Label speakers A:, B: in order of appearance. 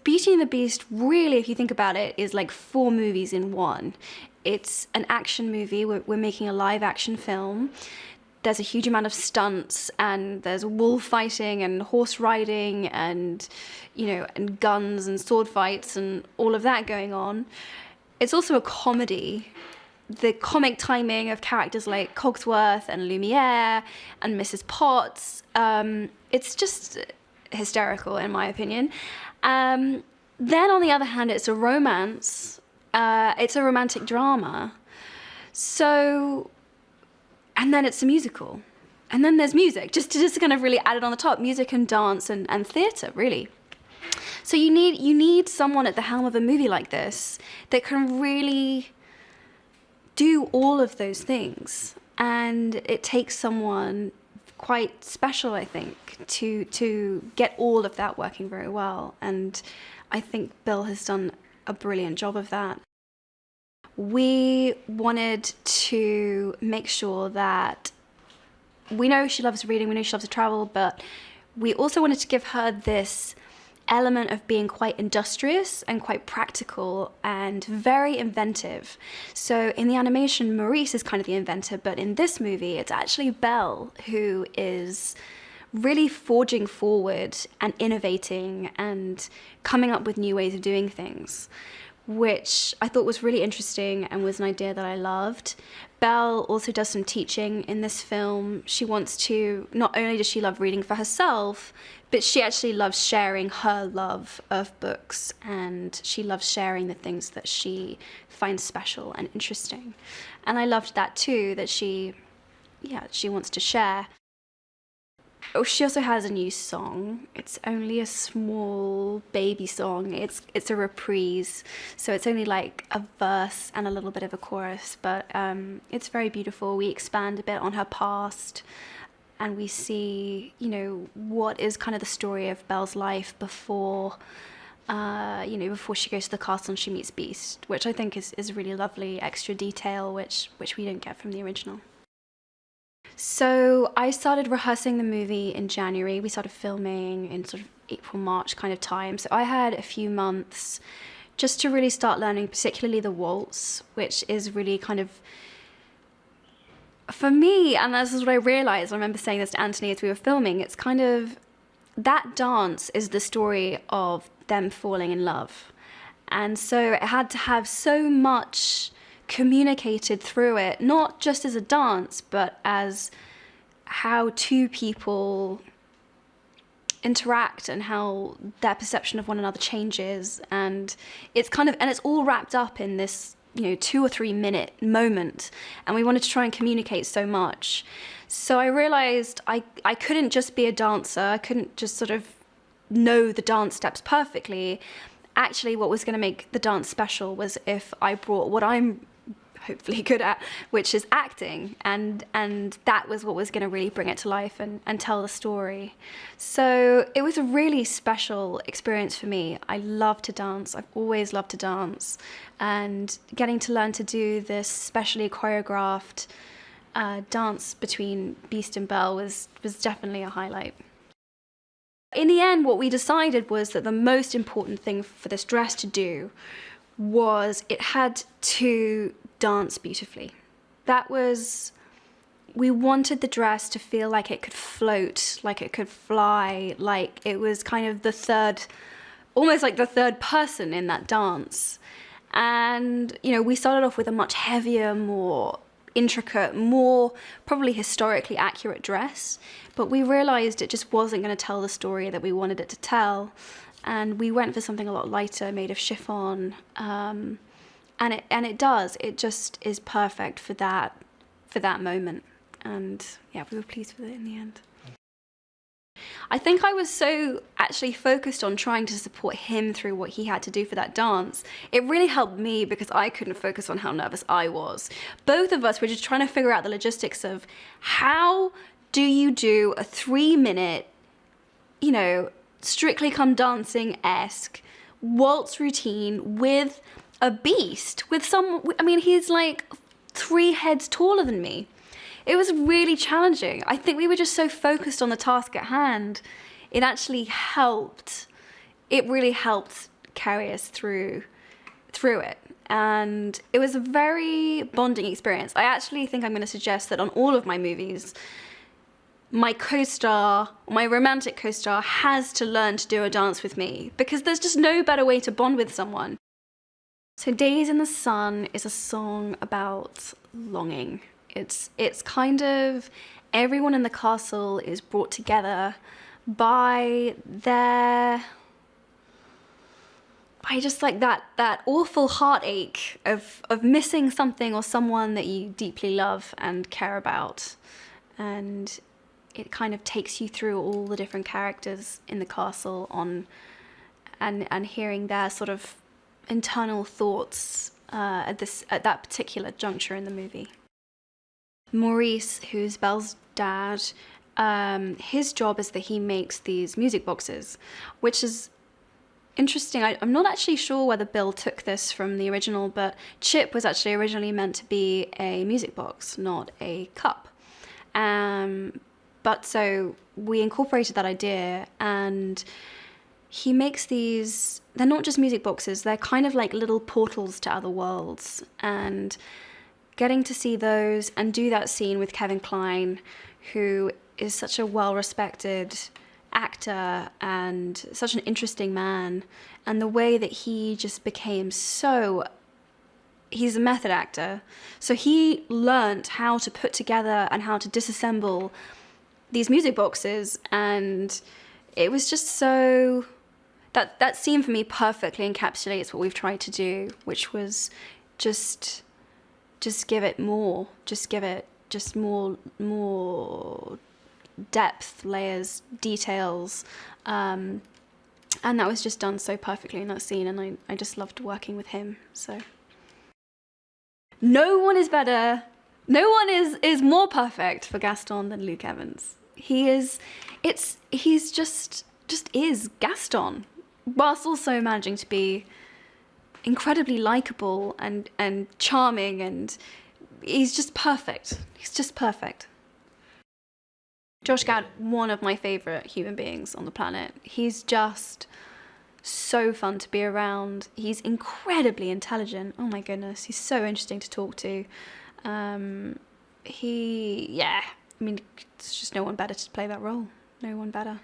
A: Beauty and the Beast, really, if you think about it, is like 4 movies in one. It's an action movie. We're making a live action film. There's a huge amount of stunts, and there's wolf fighting and horse riding and, and guns and sword fights and all of that going on. It's also a comedy. The comic timing of characters like Cogsworth and Lumiere and Mrs. Potts, it's just hysterical in my opinion. Then on the other hand, it's a romance. It's a romantic drama. So, and then it's a musical. And then there's music, just to kind of really add it on the top, music and dance and theatre, really. So you need someone at the helm of a movie like this that can really do all of those things. And it takes someone quite special, I think, to get all of that working very well. And I think Bill has done a brilliant job of that. We wanted to make sure that we know she loves reading, we know she loves to travel, but we also wanted to give her this element of being quite industrious and quite practical and very inventive. So in the animation, Maurice is kind of the inventor, but in this movie, it's actually Belle who is really forging forward and innovating and coming up with new ways of doing things, which I thought was really interesting and was an idea that I loved. Belle also does some teaching in this film. She wants to, not only does she love reading for herself, but she actually loves sharing her love of books, and she loves sharing the things that she finds special and interesting. And I loved that too, that she wants to share. Oh, she also has a new song. It's only a small baby song. It's a reprise, so it's only like a verse and a little bit of a chorus, but it's very beautiful. We expand a bit on her past, and we see, what is kind of the story of Belle's life before, before she goes to the castle and she meets Beast, which I think is really lovely extra detail, which we didn't get from the original. So I started rehearsing the movie in January. We started filming in sort of April, March kind of time. So I had a few months just to really start learning, particularly the waltz, which is really kind of, for me, and this is what I realized, I remember saying this to Anthony as we were filming, it's kind of, that dance is the story of them falling in love. And so it had to have so much communicated through it, not just as a dance, but as how two people interact and how their perception of one another changes. And it's all wrapped up in this 2 or 3 minute moment, and we wanted to try and communicate so much. So I realized I couldn't just be a dancer. I couldn't just sort of know the dance steps perfectly. Actually, what was going to make the dance special was if I brought what I'm hopefully good at, which is acting, and that was what was going to really bring it to life and tell the story. So it was a really special experience for me. I love to dance. I've always loved to dance, and getting to learn to do this specially choreographed dance between Beast and Belle was definitely a highlight. In the end, what we decided was that the most important thing for this dress to do was it had to dance beautifully. We wanted the dress to feel like it could float, like it could fly, like it was kind of almost like the third person in that dance. And, we started off with a much heavier, more intricate, more probably historically accurate dress, but we realized it just wasn't going to tell the story that we wanted it to tell. And we went for something a lot lighter, made of chiffon, and it does. It just is perfect for that moment. And yeah, we were pleased with it in the end. I think I was so actually focused on trying to support him through what he had to do for that dance. It really helped me because I couldn't focus on how nervous I was. Both of us were just trying to figure out the logistics of how do you do a 3-minute, Strictly Come Dancing-esque waltz routine with a beast, he's like 3 heads taller than me. It was really challenging. I think we were just so focused on the task at hand. It actually helped. It really helped carry us through it. And it was a very bonding experience. I actually think I'm going to suggest that on all of my movies, my co-star, my romantic co-star, has to learn to do a dance with me, because there's just no better way to bond with someone. So Days in the Sun is a song about longing. It's kind of everyone in the castle is brought together by just like that awful heartache of missing something or someone that you deeply love and care about. And it kind of takes you through all the different characters in the castle and hearing their sort of internal thoughts at that particular juncture in the movie. Maurice, who's Belle's dad, his job is that he makes these music boxes, which is interesting. I'm not actually sure whether Bill took this from the original, but Chip was actually originally meant to be a music box, not a cup. But so we incorporated that idea, and he makes these, they're not just music boxes, they're kind of like little portals to other worlds. And getting to see those and do that scene with Kevin Kline, who is such a well-respected actor and such an interesting man, and the way that he just became he's a method actor, so he learnt how to put together and how to disassemble these music boxes, and it was just so that scene for me perfectly encapsulates what we've tried to do, which was just give it more, more depth, layers, details, and that was just done so perfectly in that scene, and I just loved working with him. So no one is better, no one is more perfect for Gaston than Luke Evans. He's just is Gaston, whilst also managing to be incredibly likable and charming, and he's just perfect. He's just perfect. Josh Gad, one of my favourite human beings on the planet. He's just so fun to be around. He's incredibly intelligent. Oh my goodness, he's so interesting to talk to. I mean, there's just no one better to play that role. No one better.